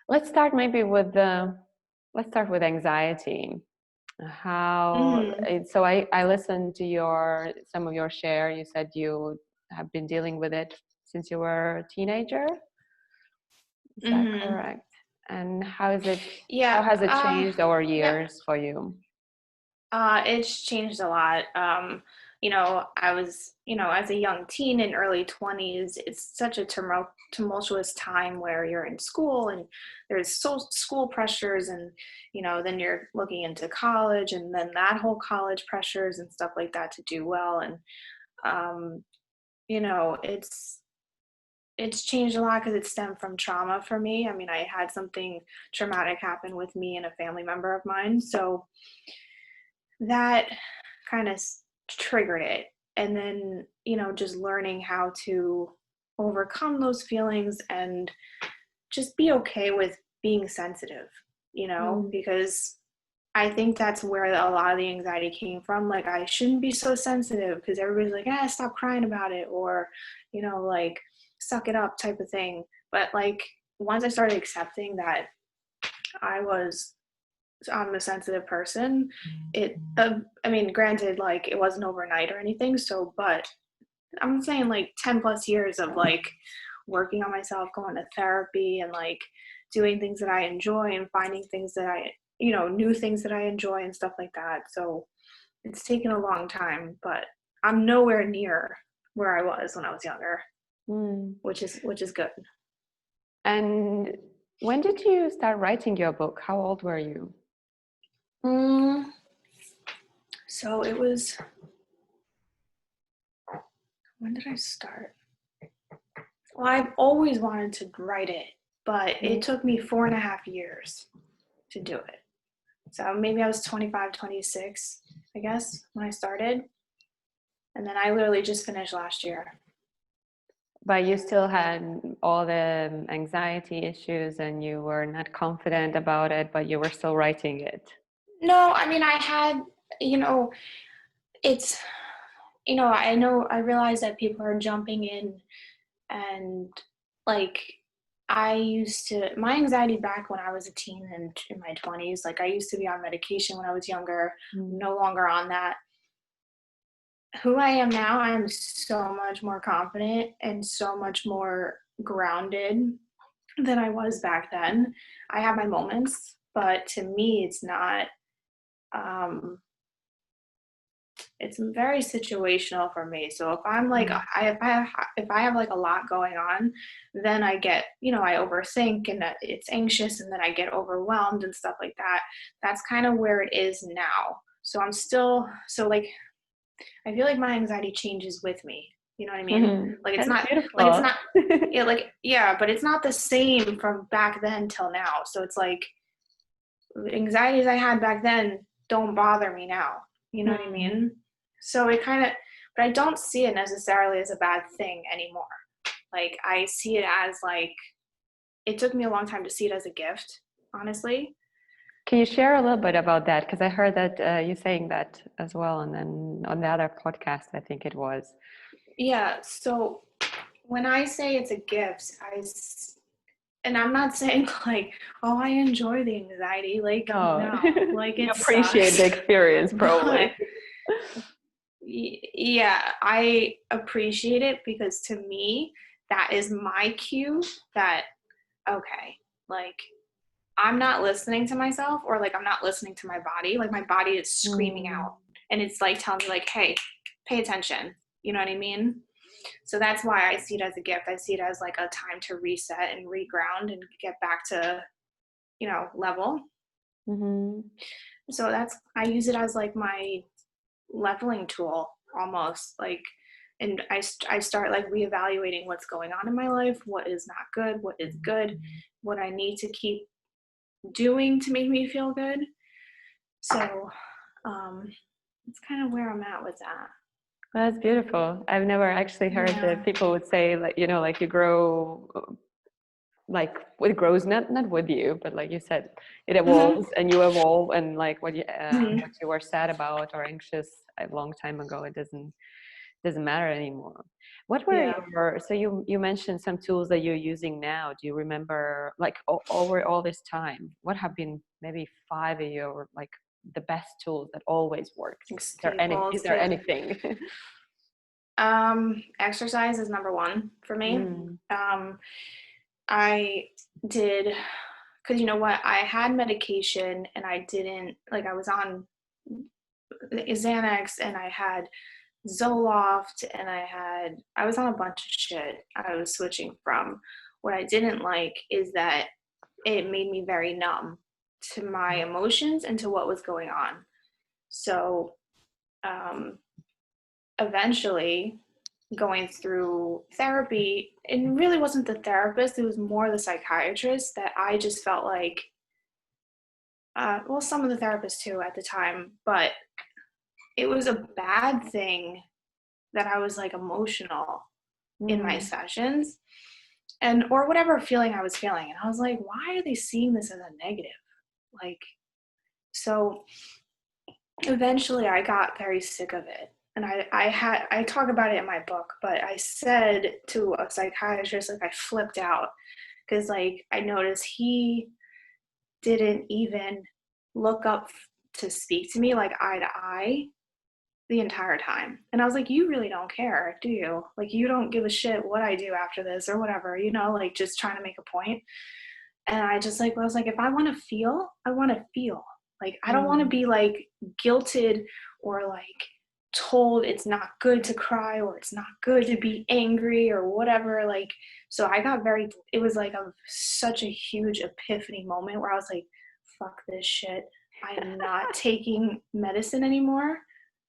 Let's start maybe with let's start with anxiety. How Mm, so I listened to your some of your share. You said you have been dealing with it since you were a teenager. Is that mm-hmm. correct? And Yeah, how has it changed over yeah. years for you? It's changed a lot. I was, as a young teen in early 20s, it's such a tumultuous time where you're in school and there's school pressures and, then you're looking into college and then that whole college pressures and stuff like that to do well. And, um, it's changed a lot because it stemmed from trauma for me. I mean, I had something traumatic happen with me and a family member of mine. So that kind of triggered it. And then, just learning how to overcome those feelings and just be okay with being sensitive, Mm. because I think that's where a lot of the anxiety came from. Like, I shouldn't be so sensitive because everybody's like, stop crying about it, or, like, suck it up type of thing. But, like, once I started accepting that I was I'm a sensitive person. I mean, granted, like, it wasn't overnight or anything. So, but I'm saying like 10 plus years of like working on myself, going to therapy and like doing things that I enjoy and finding things that new things that I enjoy and stuff like that. So it's taken a long time, but I'm nowhere near where I was when I was younger, Mm. which is good. And when did you start writing your book? How old were you? Mm, so it was, when did I start? Well, I've always wanted to write it, but it Mm. took me 4.5 years to do it. So maybe I was 25, 26, I guess, when I started. And then I literally just finished last year. But you still had all the anxiety issues and you were not confident about it, but you were still writing it. No, I mean, I had, you know, it's, I realize that people are jumping in and like, my anxiety back when I was a teen and in my 20s, like, I used to be on medication when I was younger. I'm Mm. no longer on that. Who I am now, I'm so much more confident and so much more grounded than I was back then. I have my moments, but to me, um, it's very situational for me. So if I'm like, Mm. if I have like a lot going on, then I get, I overthink and it's anxious, and then I get overwhelmed and stuff like that. That's kind of where it is now. So I'm still, so like, I feel like my anxiety changes with me. You know what I mean? Mhm. Like, That's it's beautiful. not, yeah, like, yeah, but it's not the same from back then till now. So it's like anxieties I had back then don't bother me now. You know what I Mm. mean? So it kind of, but I don't see it necessarily as a bad thing anymore. Like, I see it as like, it took me a long time to see it as a gift, honestly. Can you share a little bit about that? Because I heard that you saying that as well, and then on the other podcast, I think it was. Yeah. So when I say it's a gift, and I'm not saying like, oh, I enjoy the anxiety. Like, No, no, like, you it appreciate the sucks. experience, But probably. yeah, I appreciate it because to me, that is my cue that, okay, like, I'm not listening to myself, or like, I'm not listening to my body. Like, my body is screaming Mm. out and it's like telling me, like, hey, pay attention. You know what I mean? So that's why I see it as a gift. I see it as like a time to reset and reground and get back to, level. Mm-hmm. So I use it as like my leveling tool almost, like, and I start like reevaluating what's going on in my life, what is not good, what is good, what I need to keep doing to make me feel good. So um, it's kind of where I'm at with that. That's beautiful. I've never actually heard that Yeah. people would say, like, like you grow, like it grows not with you, but like you said, it Mm-hmm. evolves and you evolve, and like what Mm-hmm. you were sad about or anxious a long time ago, it doesn't doesn't matter anymore. What were Yeah. your, so you mentioned some tools that you're using now. Do you remember, like, over all this time, what have been maybe 5 of your, like, the best tools that always worked? Like Is staples. there Yeah. anything? Exercise is number one for me. Mm. I did, because you know what, I had medication and I didn't, like, I was on Xanax and I had Zoloft and I was on a bunch of shit I was switching from. What I didn't like is that it made me very numb to my emotions and to what was going on. So um, eventually, going through therapy, it really wasn't the therapist, it was more the psychiatrist, that I just felt like, well, some of the therapists too at the time, but it was a bad thing that I was like emotional in my Mm. sessions, and or whatever feeling I was feeling. And I was like, why are they seeing this as a negative? Like, so eventually I got very sick of it. And I talk about it in my book, but I said to a psychiatrist, like, I flipped out because, like, I noticed he didn't even look up to speak to me like eye to eye the entire time. And I was like, you really don't care, do you? Like, you don't give a shit what I do after this or whatever, you know, like, just trying to make a point. And I just, like, I was like, if I want to feel, I want to feel. Like, I don't want to Mm. be like guilted or like told it's not good to cry or it's not good to be angry or whatever. Like, so I got very, it was like such a huge epiphany moment where I was like, fuck this shit. I'm not taking medicine anymore.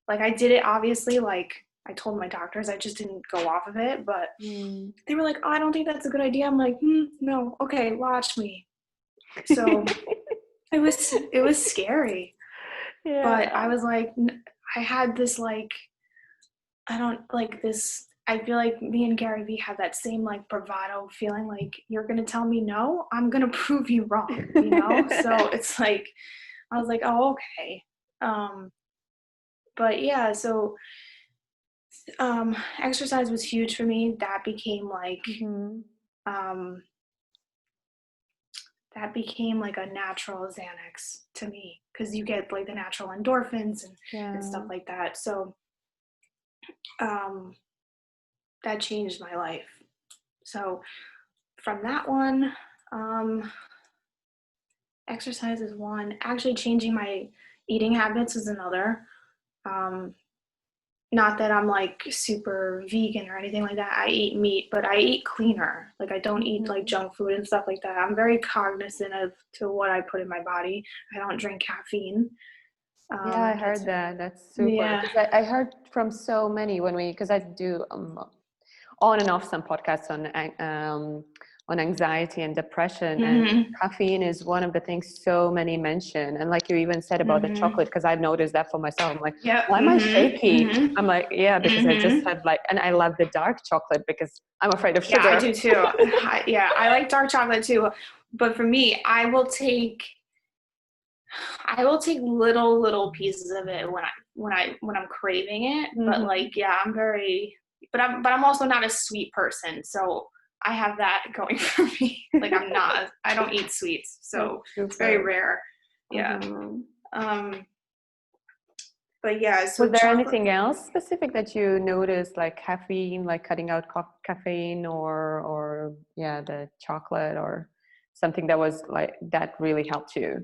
Like, I did it, obviously, like, I told my doctors, I just didn't go off of it, but Mm. they were like, oh, I don't think that's a good idea. I'm like, no, okay, watch me. So it was scary, but Yeah. I was like, I had this, like, I don't like this. I feel like me and Gary Vee had that same, like, bravado feeling, like, you're gonna tell me no, I'm gonna prove you wrong, you know? So it's like, I was like, oh, okay. But yeah, so exercise was huge for me. Mhm. Um, that became like a natural Xanax to me, because you get like the natural endorphins and stuff Yeah. like that. So um, that changed my life. So from that one, um, exercise is one. Actually, changing my eating habits is another. Um, Not that I'm like super vegan or anything like that. I eat meat, but I eat cleaner. Like, I don't eat like Mhm. junk food and stuff like that. I'm very cognizant of to what I put in my body. I don't drink caffeine. Yeah, I That's heard that. That's super. yeah. Because I heard from so many when because I do on and off some podcasts on anxiety and depression, and Mhm. caffeine is one of the things so many mention. And like you even said about the Mhm. chocolate, because I've noticed that for myself. I'm like, Yep. why am I Mhm. shaky? Mhm. I'm like, yeah, because I just Mhm. had like, and I love the dark chocolate because I'm afraid of Yeah, I sugar. do too. Yeah, I like dark chocolate too. But for me, I will take little pieces of it when I'm craving it. But Hmm. like, yeah, I'm also not a sweet person, so I have that going for me. Like, I don't eat sweets, That's so it's very super. rare. Yeah. Uh-huh. Um, but yeah, Was so there chocolate. anything else specific that you noticed, like caffeine, like cutting out caffeine, or yeah, the chocolate, or something that was like that really helped you?